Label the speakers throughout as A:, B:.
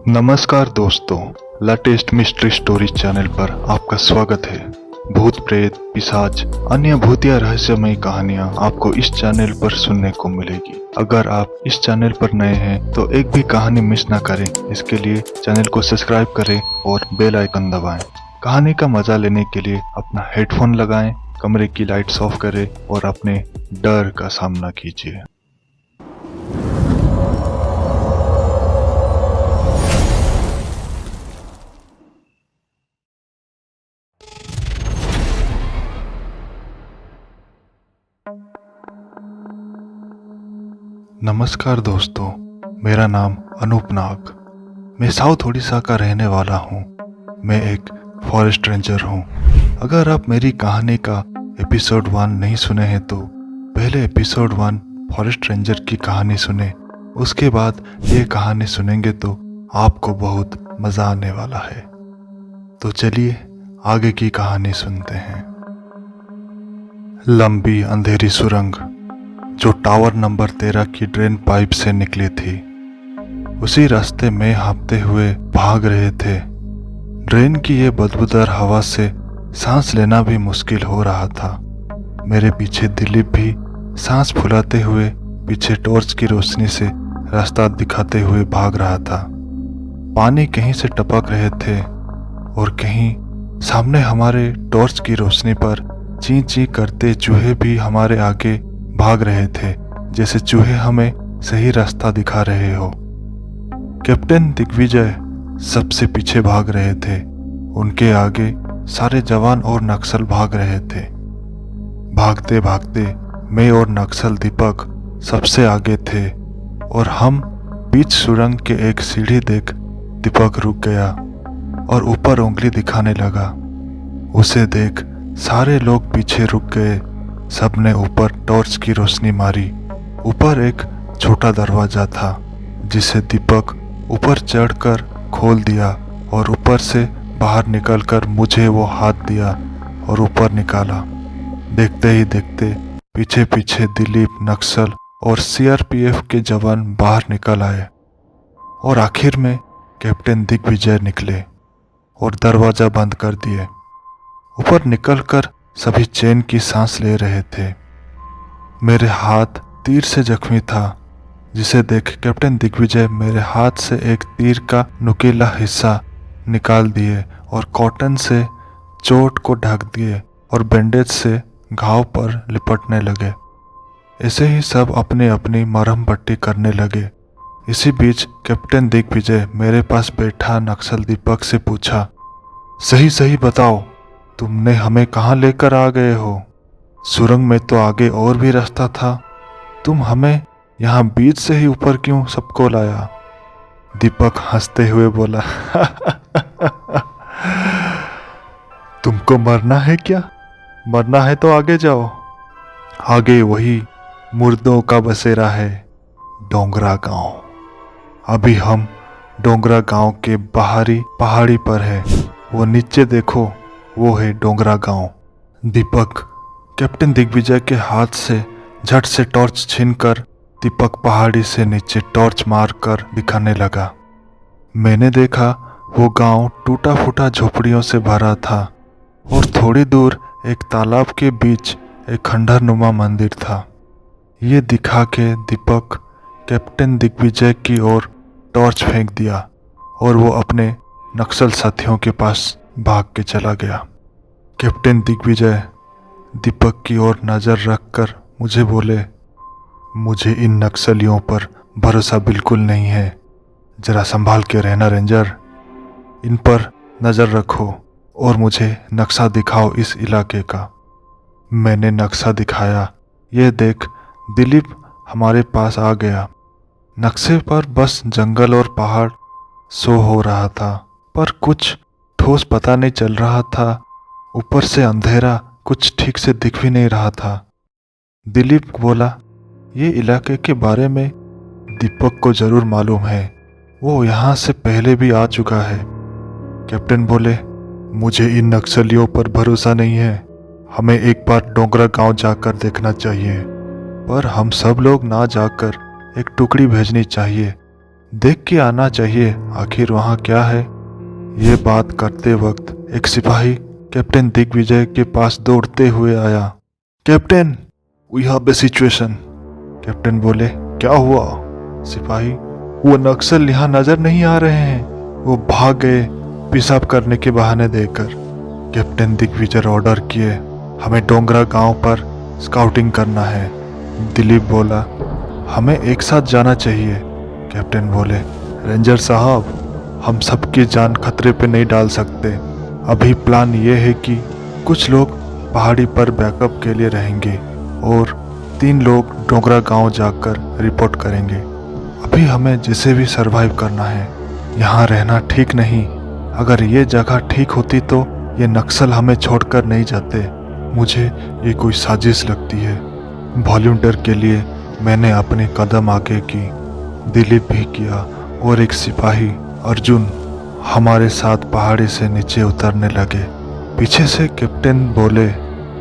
A: नमस्कार दोस्तों, latest mystery story channel पर आपका स्वागत है। भूत प्रेत, पिशाच, अन्य भूतिया रहस्यमय कहानियां आपको इस चैनल पर सुनने को मिलेगी। अगर आप इस चैनल पर नए हैं तो एक भी कहानी मिस ना करें। इसके लिए चैनल को सब्सक्राइब करें और बेल आइकन दबाएं। कहानी का मजा लेने के लिए अपना हेडफोन लगाएं, कमरे की लाइट्स ऑफ करें और अपने डर का सामना कीजिए। नमस्कार दोस्तों, मेरा नाम अनूप नाग। मैं साउथ उड़ीसा का रहने वाला हूँ। मैं एक फॉरेस्ट रेंजर हूँ। अगर आप मेरी कहानी का एपिसोड 1 नहीं सुने हैं तो पहले एपिसोड 1 फॉरेस्ट रेंजर की कहानी सुने। उसके बाद ये कहानी सुनेंगे तो आपको बहुत मज़ा आने वाला है। तो चलिए आगे की कहानी सुनते हैं। लंबी अंधेरी सुरंग जो टावर नंबर 13 की ड्रेन पाइप से निकली थी, उसी रास्ते में हाँफते हुए भाग रहे थे। ड्रेन की ये बदबूदार हवा से सांस लेना भी मुश्किल हो रहा था। मेरे पीछे दिलीप भी सांस फुलाते हुए पीछे टॉर्च की रोशनी से रास्ता दिखाते हुए भाग रहा था। पानी कहीं से टपक रहे थे और कहीं सामने हमारे टॉर्च की रोशनी पर ची ची करते चूहे भी हमारे आगे भाग रहे थे, जैसे चूहे हमें सही रास्ता दिखा रहे हो। कैप्टन दिग्विजय सबसे पीछे भाग रहे थे। उनके आगे सारे जवान और नक्सल भाग रहे थे। भागते भागते मैं और नक्सल दीपक सबसे आगे थे और हम बीच सुरंग के एक सीढ़ी देख दीपक रुक गया और ऊपर उंगली दिखाने लगा। उसे देख सारे लोग पीछे रुक गए। सबने ऊपर टॉर्च की रोशनी मारी। ऊपर एक छोटा दरवाजा था जिसे दीपक ऊपर चढ़कर खोल दिया और ऊपर से बाहर निकलकर मुझे वो हाथ दिया और ऊपर निकाला। देखते ही देखते पीछे पीछे दिलीप, नक्सल और सीआरपीएफ के जवान बाहर निकल आए और आखिर में कैप्टन दिग्विजय निकले और दरवाजा बंद कर दिए। ऊपर निकलकर सभी चैन की सांस ले रहे थे। मेरे हाथ तीर से जख्मी था, जिसे देख कैप्टन दिग्विजय मेरे हाथ से एक तीर का नुकीला हिस्सा निकाल दिए और कॉटन से चोट को ढक दिए और बैंडेज से घाव पर लिपटने लगे। ऐसे ही सब अपनी अपनी मरहम पट्टी करने लगे। इसी बीच कैप्टन दिग्विजय मेरे पास बैठा नक्सल दीपक से पूछा, सही सही बताओ, तुमने हमें कहाँ लेकर आ गए हो? सुरंग में तो आगे और भी रास्ता था। तुम हमें यहाँ बीच से ही ऊपर क्यों सबको लाया? दीपक हंसते हुए बोला, तुमको मरना है क्या? मरना है तो आगे जाओ। आगे वही मुर्दों का बसेरा है, डोंगरा गांव। अभी हम डोंगरा गांव के बाहरी पहाड़ी पर है। वो नीचे देखो, वो है डोंगरा गांव। दीपक कैप्टन दिग्विजय के हाथ से झट से टॉर्च छीनकर दीपक पहाड़ी से नीचे टॉर्च मारकर दिखाने लगा। मैंने देखा वो गांव टूटा फूटा झोपड़ियों से भरा था और थोड़ी दूर एक तालाब के बीच एक खंडहरनुमा मंदिर था। ये दिखा के दीपक कैप्टन दिग्विजय की ओर टॉर्च फेंक दिया और वो अपने नक्सल साथियों के पास भाग के चला गया। कैप्टन दिग्विजय दीपक की ओर नज़र रखकर मुझे बोले, मुझे इन नक्सलियों पर भरोसा बिल्कुल नहीं है। जरा संभाल के रहना रेंजर। इन पर नज़र रखो और मुझे नक्शा दिखाओ इस इलाके का। मैंने नक्शा दिखाया। ये देख दिलीप हमारे पास आ गया। नक्शे पर बस जंगल और पहाड़ शो हो रहा था, पर कुछ ठोस पता नहीं चल रहा था। ऊपर से अंधेरा, कुछ ठीक से दिख भी नहीं रहा था। दिलीप बोला, ये इलाके के बारे में दीपक को जरूर मालूम है, वो यहाँ से पहले भी आ चुका है। कैप्टन बोले, मुझे इन नक्सलियों पर भरोसा नहीं है। हमें एक बार डोंगरा गांव जाकर देखना चाहिए। पर हम सब लोग ना जाकर एक टुकड़ी भेजनी चाहिए, देख के आना चाहिए आखिर वहाँ क्या है। ये बात करते वक्त एक सिपाही कैप्टन दिग्विजय के पास दौड़ते हुए आया। Captain, we have a situation. Captain बोले, क्या हुआ? सिपाही, वो नक्सल यहाँ नजर नहीं आ रहे हैं, वो भाग गए पेशाब करने के बहाने देकर। कैप्टन दिग्विजय ऑर्डर किए, हमें डोंगरा गांव पर स्काउटिंग करना है। दिलीप बोला, हमें एक साथ जाना चाहिए। कैप्टन बोले, रेंजर साहब, हम सबकी जान खतरे पे नहीं डाल सकते। अभी प्लान ये है कि कुछ लोग पहाड़ी पर बैकअप के लिए रहेंगे और 3 लोग डोंगरा गांव जाकर रिपोर्ट करेंगे। अभी हमें जिसे भी सरवाइव करना है, यहाँ रहना ठीक नहीं। अगर ये जगह ठीक होती तो ये नक्सल हमें छोड़कर नहीं जाते। मुझे ये कोई साजिश लगती है। वॉलंटियर के लिए मैंने अपने कदम आगे की, दिलीप भी किया और एक सिपाही अर्जुन हमारे साथ पहाड़ी से नीचे उतरने लगे। पीछे से कैप्टन बोले,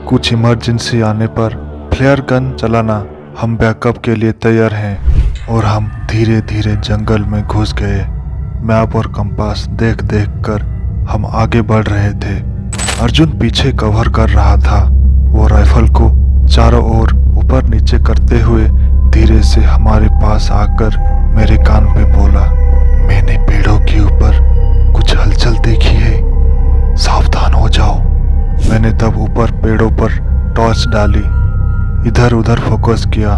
A: कुछ इमरजेंसी आने पर फ्लेयर गन चलाना, हम बैकअप के लिए तैयार हैं। और हम धीरे धीरे जंगल में घुस गए। मैप और कंपास देख देख कर हम आगे बढ़ रहे थे। अर्जुन पीछे कवर कर रहा था। वो राइफल को चारों ओर ऊपर नीचे करते हुए धीरे से हमारे पास आकर मेरे कान पे बोला, मैंने पेड़ों के ऊपर कुछ हलचल देखी है, सावधान हो जाओ। मैंने तब ऊपर पेड़ों पर टॉर्च डाली, इधर उधर फोकस किया।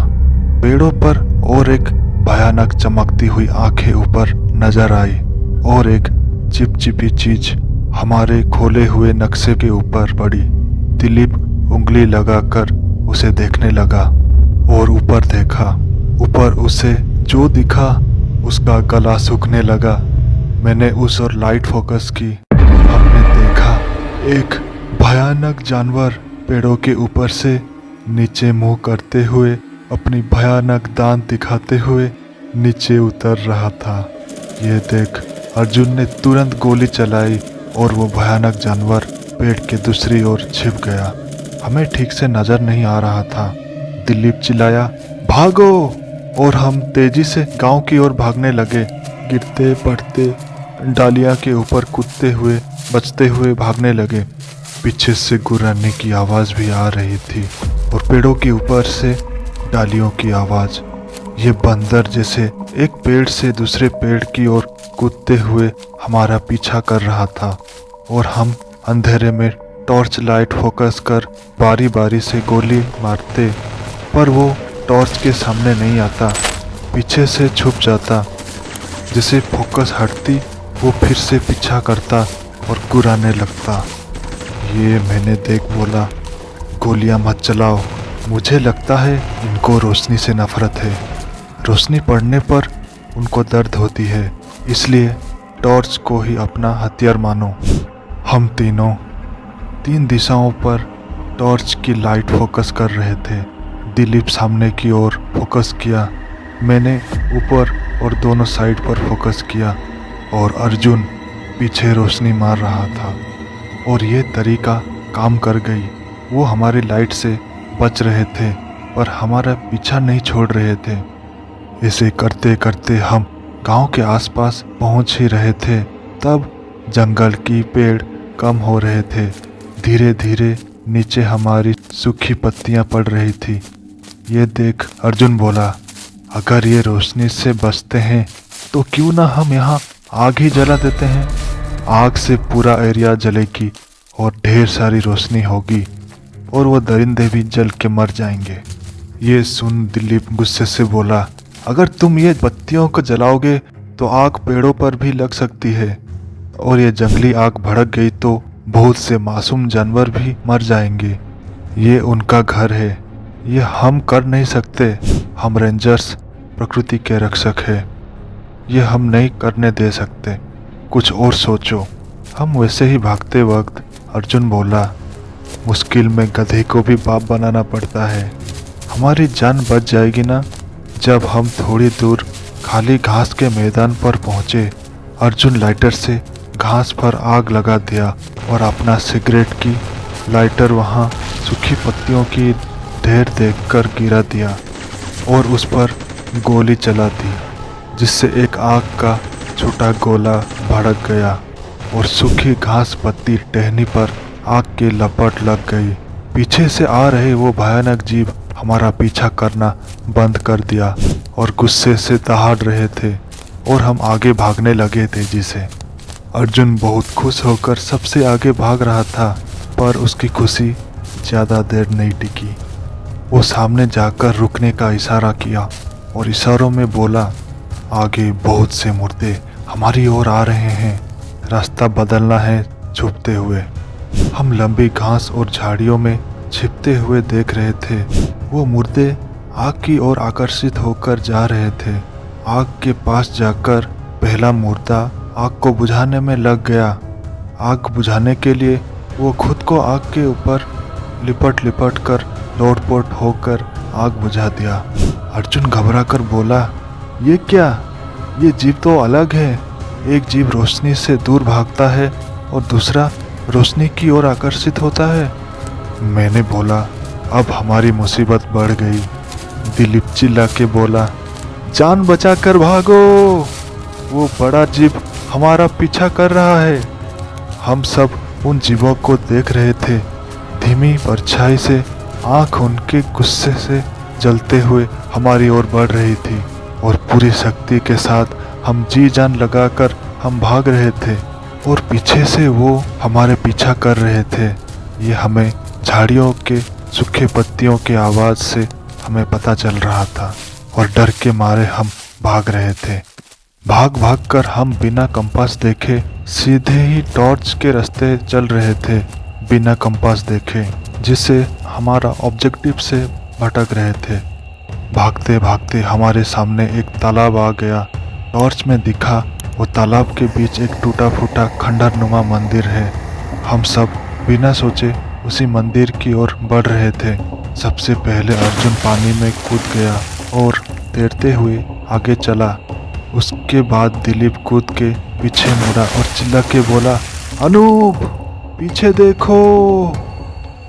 A: पेड़ों पर और एक भयानक चमकती हुई आंखें ऊपर नजर आई और एक चिपचिपी चीज हमारे खोले हुए नक्शे के ऊपर पड़ी। दिलीप उंगली लगाकर उसे देखने लगा और ऊपर देखा। ऊपर उसे जो दिखा उसका गला सूखने लगा। मैंने उस और लाइट फोकस की। हमने देखा एक भयानक जानवर पेड़ों के ऊपर से नीचे मुंह करते हुए अपनी भयानक दांत दिखाते हुए नीचे उतर रहा था। ये देख अर्जुन ने तुरंत गोली चलाई और वो भयानक जानवर पेड़ के दूसरी ओर छिप गया। हमें ठीक से नजर नहीं आ रहा था। दिलीप चिल्लाया, भागो! और हम तेजी से गांव की ओर भागने लगे, गिरते पड़ते डालियां के ऊपर कूदते हुए बचते हुए भागने लगे। पीछे से गुर्राने की आवाज़ भी आ रही थी और पेड़ों के ऊपर से डालियों की आवाज़। ये बंदर जैसे एक पेड़ से दूसरे पेड़ की ओर कूदते हुए हमारा पीछा कर रहा था और हम अंधेरे में टॉर्च लाइट फोकस कर बारी बारी से गोली मारते, पर वो टॉर्च के सामने नहीं आता, पीछे से छुप जाता। जैसे फोकस हटती वो फिर से पीछा करता और गुर्राने लगता। ये मैंने देख बोला, गोलियां मत चलाओ, मुझे लगता है इनको रोशनी से नफरत है। रोशनी पड़ने पर उनको दर्द होती है, इसलिए टॉर्च को ही अपना हथियार मानो। हम तीनों 3 दिशाओं पर टॉर्च की लाइट फोकस कर रहे थे। दिलीप सामने की ओर फोकस किया, मैंने ऊपर और दोनों साइड पर फोकस किया और अर्जुन पीछे रोशनी मार रहा था। और ये तरीका काम कर गई। वो हमारी लाइट से बच रहे थे पर हमारा पीछा नहीं छोड़ रहे थे। ऐसे करते करते हम गांव के आसपास पहुंच ही रहे थे, तब जंगल की पेड़ कम हो रहे थे। धीरे धीरे नीचे हमारी सूखी पत्तियां पड़ रही थी। ये देख अर्जुन बोला, अगर ये रोशनी से बचते हैं तो क्यों ना हम यहाँ आग ही जला देते हैं। आग से पूरा एरिया जलेगी और ढेर सारी रोशनी होगी और वो दरिंदे भी जल के मर जाएंगे। ये सुन दिलीप गुस्से से बोला, अगर तुम ये बत्तियों को जलाओगे तो आग पेड़ों पर भी लग सकती है और ये जंगली आग भड़क गई तो बहुत से मासूम जानवर भी मर जाएंगे। ये उनका घर है, ये हम कर नहीं सकते। हम रेंजर्स प्रकृति के रक्षक हैं, ये हम नहीं करने दे सकते। कुछ और सोचो। हम वैसे ही भागते वक्त अर्जुन बोला, मुश्किल में गधे को भी बाप बनाना पड़ता है। हमारी जान बच जाएगी ना। जब हम थोड़ी दूर खाली घास के मैदान पर पहुंचे, अर्जुन लाइटर से घास पर आग लगा दिया और अपना सिगरेट की लाइटर वहां सूखी पत्तियों की ढेर देखकर गिरा दिया और उस पर गोली चला दी, जिससे एक आग का छोटा गोला भड़क गया और सूखी घास पत्ती टहनी पर आग की लपट लग गई। पीछे से आ रहे वो भयानक जीव हमारा पीछा करना बंद कर दिया और गुस्से से दहाड़ रहे थे और हम आगे भागने लगे तेजी से। अर्जुन बहुत खुश होकर सबसे आगे भाग रहा था, पर उसकी खुशी ज़्यादा देर नहीं टिकी। वो सामने जाकर रुकने का इशारा किया और इशारों में बोला, आगे बहुत से मुर्दे हमारी ओर आ रहे हैं, रास्ता बदलना है छुपते हुए। हम लंबी घास और झाड़ियों में छिपते हुए देख रहे थे। वो मुर्दे आग की ओर आकर्षित होकर जा रहे थे। आग के पास जाकर पहला मुर्दा आग को बुझाने में लग गया। आग बुझाने के लिए वो खुद को आग के ऊपर लिपट लिपट कर लोटपोट होकर आग बुझा दिया। अर्जुन घबरा कर बोला, ये क्या? ये जीव तो अलग है। एक जीव रोशनी से दूर भागता है और दूसरा रोशनी की ओर आकर्षित होता है। मैंने बोला, अब हमारी मुसीबत बढ़ गई। दिलीप चिल्ला के बोला, जान बचा कर भागो, वो बड़ा जीव हमारा पीछा कर रहा है। हम सब उन जीवों को देख रहे थे। धीमी परछाई से आंख उनके गुस्से से जलते हुए हमारी ओर बढ़ रही थी और पूरी शक्ति के साथ हम जी जान लगाकर हम भाग रहे थे और पीछे से वो हमारे पीछा कर रहे थे। ये हमें झाड़ियों के सूखे पत्तियों की आवाज़ से हमें पता चल रहा था और डर के मारे हम भाग रहे थे। भाग भाग कर हम बिना कंपास देखे सीधे ही टॉर्च के रास्ते चल रहे थे, बिना कंपास देखे, जिससे हमारा ऑब्जेक्टिव से भटक रहे थे। भागते भागते हमारे सामने एक तालाब आ गया। टॉर्च में दिखा वो तालाब के बीच एक टूटा फूटा खंडरनुमा मंदिर है। हम सब बिना सोचे उसी मंदिर की ओर बढ़ रहे थे। सबसे पहले अर्जुन पानी में कूद गया और तैरते हुए आगे चला। उसके बाद दिलीप कूद के पीछे मुड़ा और चिल्ला के बोला, अनूप पीछे देखो।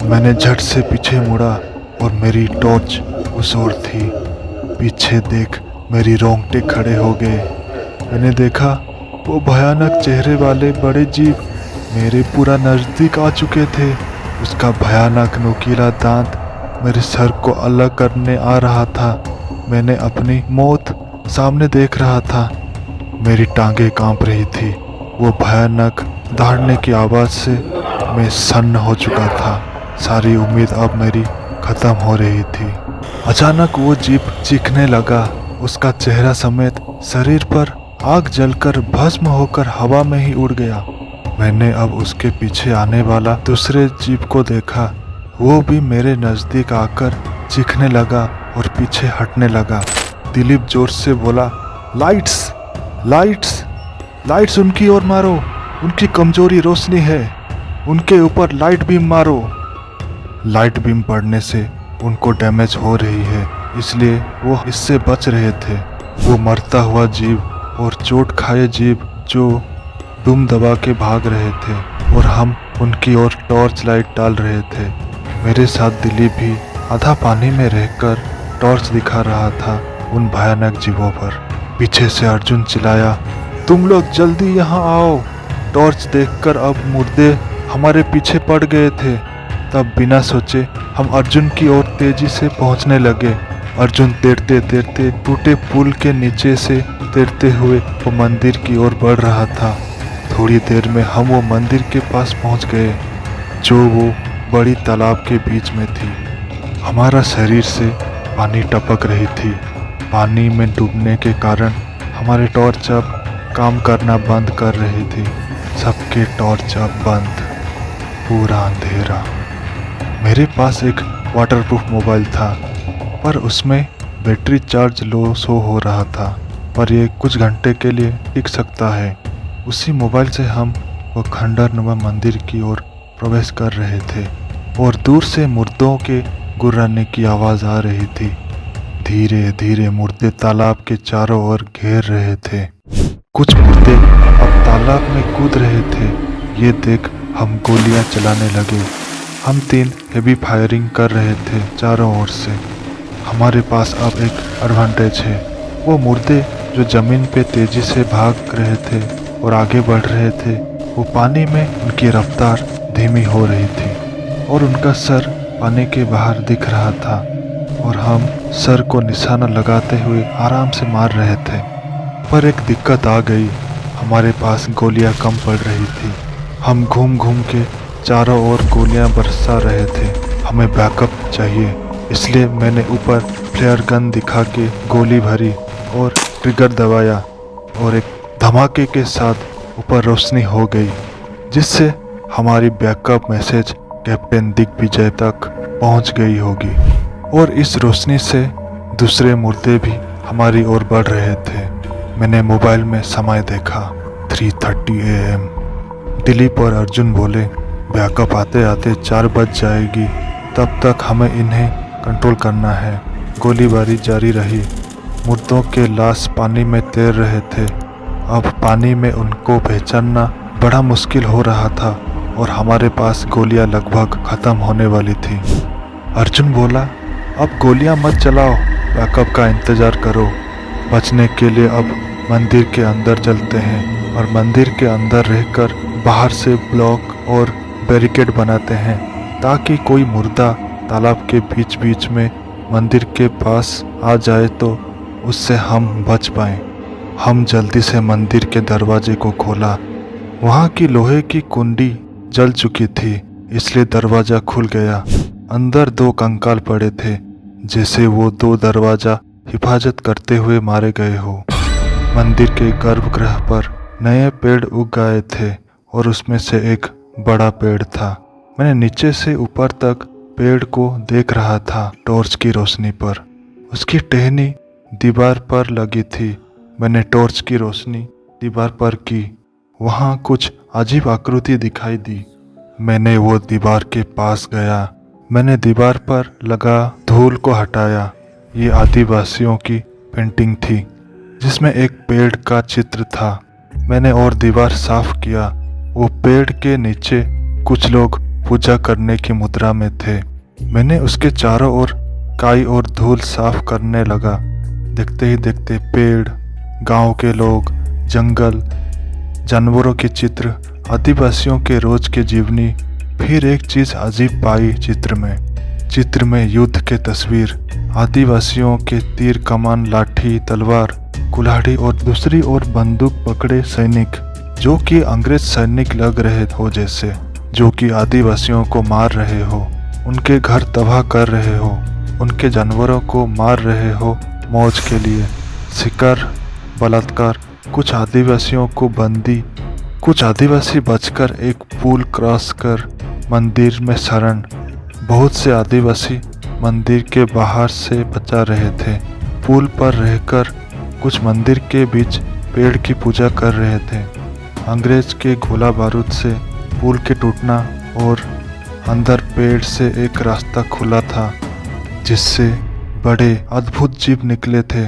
A: मैंने झट से पीछे मुड़ा और मेरी टॉर्च उस ओर थी। पीछे देख मेरी रोंगटे खड़े हो गए। मैंने देखा वो भयानक चेहरे वाले बड़े जीव मेरे पूरा नज़दीक आ चुके थे। उसका भयानक नुकीला दांत मेरे सर को अलग करने आ रहा था। मैंने अपनी मौत सामने देख रहा था। मेरी टांगें कांप रही थी। वो भयानक दहाड़ने की आवाज़ से मैं सन्न हो चुका था। सारी उम्मीद अब मेरी खत्म हो रही थी। अचानक वो जीव चीखने लगा। उसका चेहरा समेत शरीर पर आग जलकर भस्म होकर हवा में ही उड़ गया। मैंने अब उसके पीछे आने वाला दूसरे जीव को देखा। वो भी मेरे नज़दीक आकर चीखने लगा और पीछे हटने लगा। दिलीप जोर से बोला, लाइट्स लाइट्स लाइट्स उनकी ओर मारो, उनकी कमजोरी रोशनी है, उनके ऊपर लाइट बीम मारो। लाइट बीम पड़ने से उनको डैमेज हो रही है, इसलिए वो इससे बच रहे थे। वो मरता हुआ जीव और चोट खाए जीव जो दुम दबा के भाग रहे थे और हम उनकी ओर टॉर्च लाइट डाल रहे थे। मेरे साथ दिलीप भी आधा पानी में रहकर टॉर्च दिखा रहा था उन भयानक जीवों पर। पीछे से अर्जुन चिल्लाया, तुम लोग जल्दी यहाँ आओ। टॉर्च देखकर अब मुर्दे हमारे पीछे पड़ गए थे। तब बिना सोचे हम अर्जुन की ओर तेजी से पहुँचने लगे। अर्जुन तैरते तैरते टूटे पुल के नीचे से तैरते हुए वो मंदिर की ओर बढ़ रहा था। थोड़ी देर में हम वो मंदिर के पास पहुंच गए, जो वो बड़ी तालाब के बीच में थी। हमारा शरीर से पानी टपक रही थी। पानी में डूबने के कारण हमारे टॉर्च अब काम करना बंद कर रही थी। सबके टॉर्च अब बंद, पूरा अंधेरा। मेरे पास एक वाटरप्रूफ मोबाइल था, पर उसमें बैटरी चार्ज लो शो हो रहा था, पर ये कुछ घंटे के लिए टिक सकता है। उसी मोबाइल से हम वो खंडरनुमा मंदिर की ओर प्रवेश कर रहे थे और दूर से मुर्दों के गुर्राने की आवाज़ आ रही थी। धीरे धीरे मुर्दे तालाब के चारों ओर घेर रहे थे। कुछ मुर्दे अब तालाब में कूद रहे थे। ये देख हम गोलियां चलाने लगे। हम 3 हेवी फायरिंग कर रहे थे चारों ओर से। हमारे पास अब एक एडवांटेज है। वो मुर्दे जो जमीन पे तेजी से भाग रहे थे और आगे बढ़ रहे थे, वो पानी में उनकी रफ्तार धीमी हो रही थी और उनका सर पानी के बाहर दिख रहा था और हम सर को निशाना लगाते हुए आराम से मार रहे थे। पर एक दिक्कत आ गई, हमारे पास गोलियां कम पड़ रही थी। हम घूम घूम के चारों ओर गोलियां बरसा रहे थे। हमें बैकअप चाहिए, इसलिए मैंने ऊपर फ्लेयर गन दिखा के गोली भरी और ट्रिगर दबाया और एक धमाके के साथ ऊपर रोशनी हो गई, जिससे हमारी बैकअप मैसेज कैप्टन दिग्विजय तक पहुंच गई होगी। और इस रोशनी से दूसरे मुर्दे भी हमारी ओर बढ़ रहे थे। मैंने मोबाइल में समय देखा, 3:30 AM। दिलीप और अर्जुन बोले, बैकअप आते आते 4 बज जाएगी, तब तक हमें इन्हें कंट्रोल करना है। गोलीबारी जारी रही। मुर्दों के लाश पानी में तैर रहे थे। अब पानी में उनको पहचानना बड़ा मुश्किल हो रहा था और हमारे पास गोलियां लगभग ख़त्म होने वाली थी। अर्जुन बोला, अब गोलियां मत चलाओ, बैकअप का इंतज़ार करो। बचने के लिए अब मंदिर के अंदर चलते हैं और मंदिर के अंदर रहकर बाहर से ब्लॉक और बैरिकेड बनाते हैं, ताकि कोई मुर्दा तालाब के बीच बीच में मंदिर के पास आ जाए तो उससे हम बच पाएं। हम जल्दी से मंदिर के दरवाजे को खोला। वहाँ की लोहे की कुंडी जल चुकी थी, इसलिए दरवाज़ा खुल गया। अंदर 2 कंकाल पड़े थे, जैसे वो 2 दरवाज़ा हिफाजत करते हुए मारे गए हो। मंदिर के गर्भगृह पर नए पेड़ उग गए थे और उसमें से एक बड़ा पेड़ था। मैंने नीचे से ऊपर तक पेड़ को देख रहा था टॉर्च की रोशनी पर। उसकी टहनी दीवार पर लगी थी। मैंने टॉर्च की रोशनी दीवार पर की। वहाँ कुछ अजीब आकृति दिखाई दी। मैंने वो दीवार के पास गया। मैंने दीवार पर लगा धूल को हटाया। ये आदिवासियों की पेंटिंग थी, जिसमें एक पेड़ का चित्र था। मैंने और दीवार साफ किया। वो पेड़ के नीचे कुछ लोग पूजा करने की मुद्रा में थे। मैंने उसके चारों ओर काई और धूल साफ करने लगा। देखते ही देखते पेड़, गांव के लोग, जंगल, जानवरों के चित्र, आदिवासियों के रोज के जीवनी। फिर एक चीज अजीब पाई चित्र में युद्ध के तस्वीर, आदिवासियों के तीर कमान, लाठी, तलवार, कुल्हाड़ी और दूसरी ओर बंदूक पकड़े सैनिक, जो कि अंग्रेज सैनिक लग रहे हो, जैसे जो कि आदिवासियों को मार रहे हो, उनके घर तबाह कर रहे हो, उनके जानवरों को मार रहे हो मौज के लिए, शिकार, बलात्कार। कुछ आदिवासियों को बंदी, कुछ आदिवासी बचकर एक पुल क्रॉस कर मंदिर में शरण। बहुत से आदिवासी मंदिर के बाहर से बचा रहे थे। पुल पर रहकर कुछ मंदिर के बीच पेड़ की पूजा कर रहे थे। अंग्रेज के गोला बारूद से पुल के टूटना और अंदर पेड़ से एक रास्ता खुला था, जिससे बड़े अद्भुत जीव निकले थे,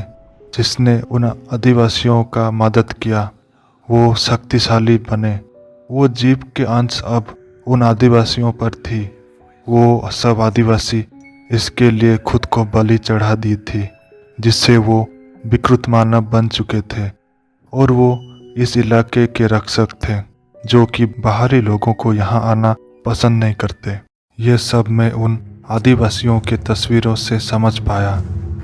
A: जिसने उन आदिवासियों का मदद किया। वो शक्तिशाली बने। वो जीव के अंश अब उन आदिवासियों पर थी। वो सब आदिवासी इसके लिए खुद को बलि चढ़ा दी थी, जिससे वो विकृत मानव बन चुके थे और वो इस इलाके के रक्षक थे, जो कि बाहरी लोगों को यहाँ आना पसंद नहीं करते। ये सब मैं उन आदिवासियों के तस्वीरों से समझ पाया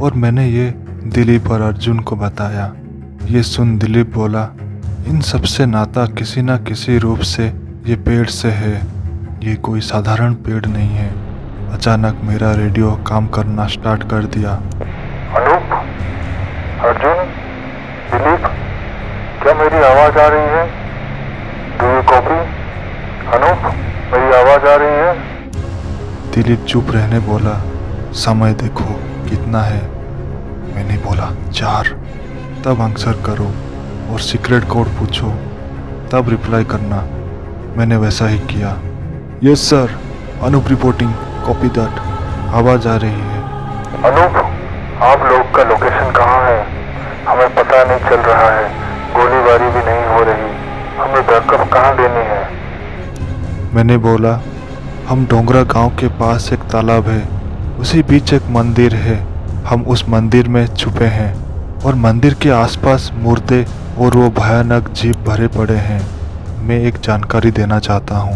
A: और मैंने ये दिलीप और अर्जुन को बताया। ये सुन दिलीप बोला, इन सब से नाता किसी न किसी रूप से ये पेड़ से है। ये कोई साधारण पेड़ नहीं है। अचानक मेरा रेडियो काम करना स्टार्ट कर दिया।
B: अनूप, अर्जुन, दिलीप, क्या मेरी आवाज़ आ रही है? Do you copy? अनूप, मेरी आवाज़ आ रही है?
A: दिलीप चुप रहने बोला, समय देखो कितना है। मैंने बोला 4। तब आंसर करो और सीक्रेट कोड पूछो, तब रिप्लाई करना। मैंने वैसा ही किया। Yes sir, Anoop reporting, copy that. आवाज़ आ रही है।
B: अनूप, आप लोग का लोकेशन कहाँ है? हमें पता नहीं चल रहा है। गोलीबारी भी नहीं हो रही। हमें बैकअप कहाँ देनी है?
A: मैंने बोला, हम डोंगरा गांव के पास एक तालाब है, उसी बीच एक मंदिर है। हम उस मंदिर में छुपे हैं। और मंदिर के आसपास मुर्दे और वो भयानक जीव भरे पड़े हैं। मैं एक जानकारी देना चाहता हूँ।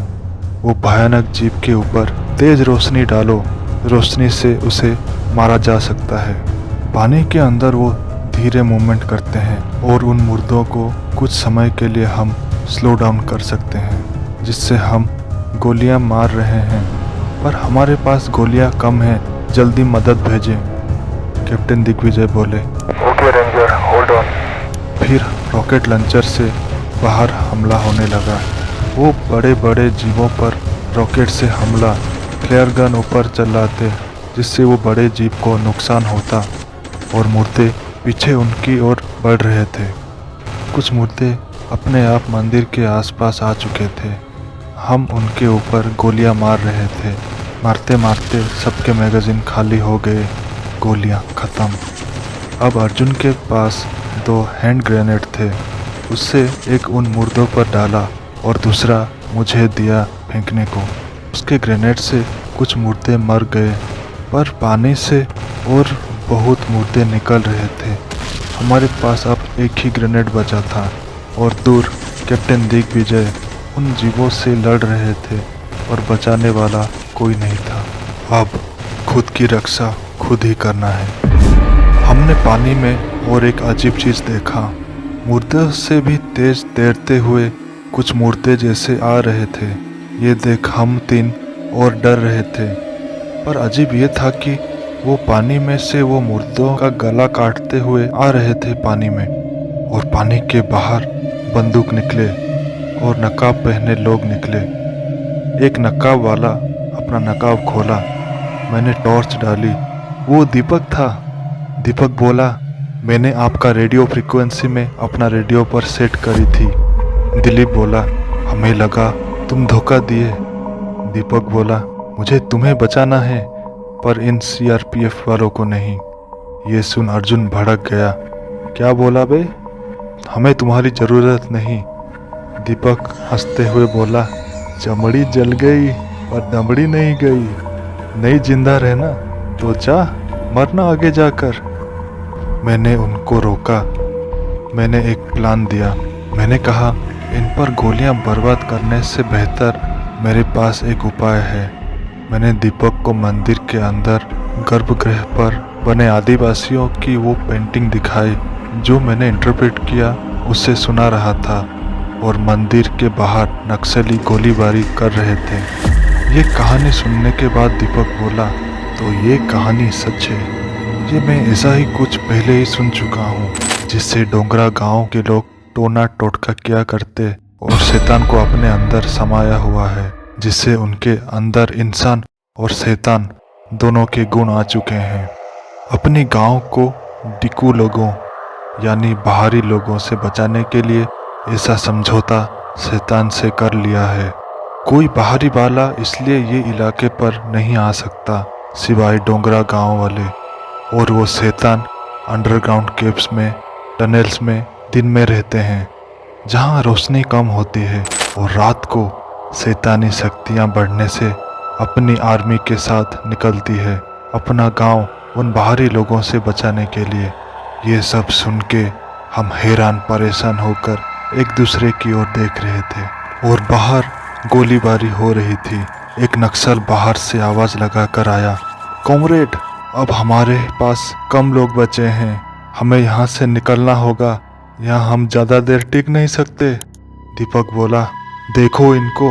A: वो भयानक जीव के ऊपर तेज रोशनी डालो, रोशनी से उसे मारा जा सकता है। पानी के अंदर वो धीरे मूवमेंट करते हैं और उन मुर्दों को कुछ समय के लिए हम स्लो डाउन कर सकते हैं, जिससे हम गोलियां मार रहे हैं, पर हमारे पास गोलियां कम हैं, जल्दी मदद भेजें, कैप्टन दिग्विजय बोले।
B: Okay ranger, hold on.
A: फिर रॉकेट लॉन्चर से बाहर हमला होने लगा। वो बड़े बड़े जीवों पर रॉकेट से हमला, फ्लेयर गन ऊपर चलाते, जिससे वो बड़े जीव को नुकसान होता और मुर्दे पीछे उनकी ओर बढ़ रहे थे। कुछ मुर्दे अपने आप मंदिर के आसपास आ चुके थे। हम उनके ऊपर गोलियां मार रहे थे। मारते मारते सबके मैगजीन खाली हो गए, गोलियां खत्म। अब अर्जुन के पास 2 हैंड ग्रेनेड थे। उससे एक उन मुर्दों पर डाला और दूसरा मुझे दिया फेंकने को। उसके ग्रेनेड से कुछ मुर्दे मर गए, पर पानी से और बहुत मुर्दे निकल रहे थे। हमारे पास अब एक ही ग्रेनेड बचा था और दूर कैप्टन दिग्विजय उन जीवों से लड़ रहे थे और बचाने वाला कोई नहीं था। अब खुद की रक्षा खुद ही करना है। हमने पानी में और एक अजीब चीज़ देखा। मुर्दे से भी तेज तैरते हुए कुछ मुर्दे जैसे आ रहे थे। ये देख हम 3 और डर रहे थे, पर अजीब ये था कि वो पानी में से वो मुर्दों का गला काटते हुए आ रहे थे पानी में, और पानी के बाहर बंदूक निकले और नकाब पहने लोग निकले। एक नकाब वाला अपना नकाब खोला। मैंने टॉर्च डाली, वो दीपक था। दीपक बोला, मैंने आपका रेडियो फ्रीक्वेंसी में अपना रेडियो पर सेट करी थी। दिलीप बोला, हमें लगा तुम धोखा दिए। दीपक बोला, मुझे तुम्हें बचाना है, पर इन सीआरपीएफ वालों को नहीं। ये सुन अर्जुन भड़क गया। क्या बोला बे? हमें तुम्हारी ज़रूरत नहीं। दीपक हंसते हुए बोला, चमड़ी जल गई पर दमड़ी नहीं गई। नहीं जिंदा रहना तो जा, मरना आगे जाकर। मैंने उनको रोका। मैंने एक प्लान दिया। मैंने कहा, इन पर गोलियां बर्बाद करने से बेहतर मेरे पास एक उपाय है। मैंने दीपक को मंदिर के अंदर गर्भगृह पर बने आदिवासियों की वो पेंटिंग दिखाई जो मैंने इंटरप्रेट किया, उससे सुना रहा था, और मंदिर के बाहर नक्सली गोलीबारी कर रहे थे। ये कहानी सुनने के बाद दीपक बोला, तो ये कहानी सच है। ये मैं ऐसा ही कुछ पहले ही सुन चुका हूँ, जिससे डोंगरा गांव के लोग टोना टोटका किया करते और शैतान को अपने अंदर समाया हुआ है, जिससे उनके अंदर इंसान और शैतान दोनों के गुण आ चुके हैं। अपने गांव को डिकू लोगों यानी बाहरी लोगों से बचाने के लिए ऐसा समझौता शैतान से कर लिया है। कोई बाहरी वाला इसलिए ये इलाके पर नहीं आ सकता सिवाय डोंगरा गांव वाले, और वो शैतान अंडरग्राउंड केव्स में, टनल्स में दिन में रहते हैं, जहां रोशनी कम होती है, और रात को शैतानी शक्तियां बढ़ने से अपनी आर्मी के साथ निकलती है अपना गांव उन बाहरी लोगों से बचाने के लिए। ये सब सुन के हम हैरान परेशान होकर एक दूसरे की ओर देख रहे थे, और बाहर गोलीबारी हो रही थी। एक नक्सल बाहर से आवाज लगाकर आया, कॉमरेड, अब हमारे पास कम लोग बचे हैं, हमें यहाँ से निकलना होगा, यहाँ हम ज़्यादा देर टिक नहीं सकते। दीपक बोला, देखो इनको,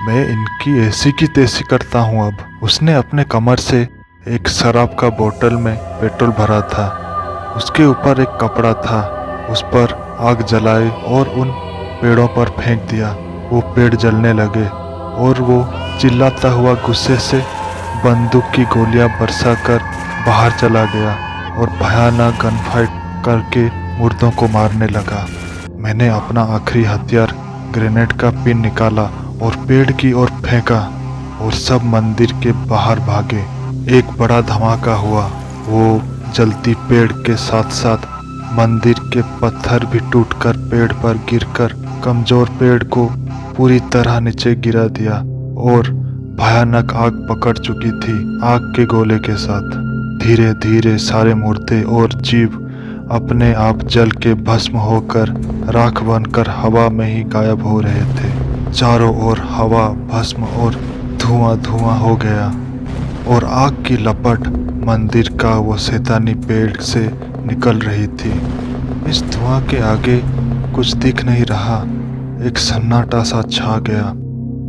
A: मैं इनकी ऐसी की तैसी करता हूँ। अब उसने अपने कमर से एक शराब का बोतल में पेट्रोल भरा था। उसके ऊपर एक कपड़ा था, उस पर आग जलाई और उन पेड़ों पर फेंक दिया। वो पेड़ जलने लगे और वो चिल्लाता हुआ गुस्से से बंदूक की गोलियां बरसाकर बाहर चला गया और भयानक गन फाइट करके मुर्दों को मारने लगा। मैंने अपना आखिरी हथियार ग्रेनेड का पिन निकाला और पेड़ की ओर फेंका, और सब मंदिर के बाहर भागे। एक बड़ा धमाका हुआ। वो जलती पेड़ के साथ साथ मंदिर के पत्थर भी टूटकर पेड़ पर गिरकर कमजोर पेड़ को पूरी तरह नीचे गिरा दिया, और भयानक आग पकड़ चुकी थी आग के गोले के साथ। धीरे धीरे सारे मुर्दे और जीव अपने आप जल के भस्म होकर राख बनकर हवा में ही गायब हो रहे थे। चारों ओर हवा भस्म और धुआं धुआं हो गया और आग की लपट मंदिर का वो शैतानी पेड़ से निकल रही थी। इस धुआं के आगे कुछ दिख नहीं रहा। एक सन्नाटा सा छा गया।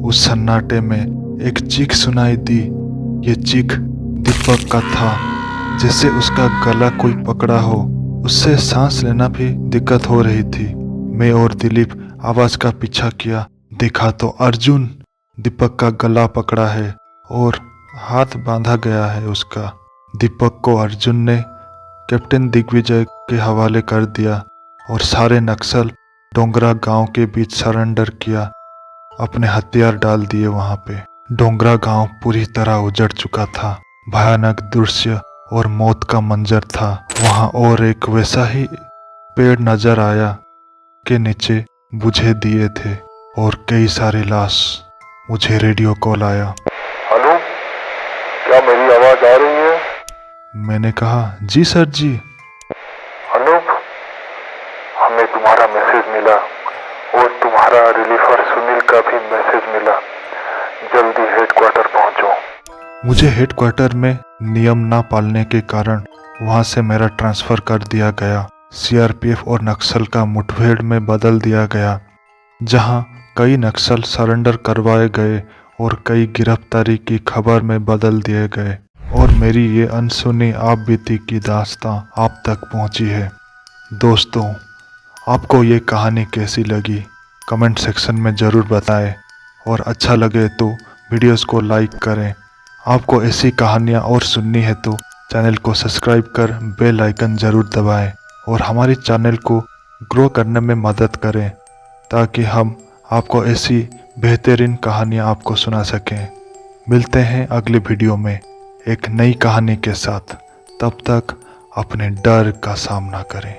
A: उस सन्नाटे में एक चीख सुनाई दी। ये चीख दीपक का था, जैसे उसका गला कोई पकड़ा हो। उससे सांस लेना भी दिक्कत हो रही थी। मैं और दिलीप आवाज का पीछा किया। देखा तो अर्जुन दीपक का गला पकड़ा है और हाथ बांधा गया है उसका। दीपक को अर्जुन ने कैप्टन दिग्विजय के हवाले कर दिया और सारे नक्सल डोंगरा गांव के बीच सरेंडर किया। अपने हथियार डाल दिए वहां पे। डोंगरा गांव पूरी तरह उजड़ चुका था। भयानक दृश्य और मौत का मंजर था वहां। और एक वैसा ही पेड़ नजर आया के नीचे बुझे दिए थे और कई सारे लाश। मुझे रेडियो कॉल आया।
B: हेलो, क्या मेरी आवाज आ रही है?
A: मैंने कहा, जी सर जी।
B: अनूप, हमें तुम्हारा मैसेज मिला और तुम्हारा रिलीफर सुनील का भी मैसेज मिला। जल्दी हेडक्वार्टर पहुंचो।
A: मुझे हेडक्वार्टर में नियम ना पालने के कारण वहां से मेरा ट्रांसफर कर दिया गया। सीआरपीएफ और नक्सल का मुठभेड़ में बदल दिया गया, जहां कई नक्सल सरेंडर करवाए गए और कई गिरफ्तारी की खबर में बदल दिए गए। और मेरी ये अनसुनी आप बीती की दास्तां आप तक पहुंची है। दोस्तों, आपको ये कहानी कैसी लगी कमेंट सेक्शन में ज़रूर बताएं और अच्छा लगे तो वीडियोस को लाइक करें। आपको ऐसी कहानियाँ और सुननी है तो चैनल को सब्सक्राइब कर बेल आइकन ज़रूर दबाएं और हमारे चैनल को ग्रो करने में मदद करें, ताकि हम आपको ऐसी बेहतरीन कहानियाँ आपको सुना सकें। मिलते हैं अगले वीडियो में एक नई कहानी के साथ। तब तक अपने डर का सामना करें।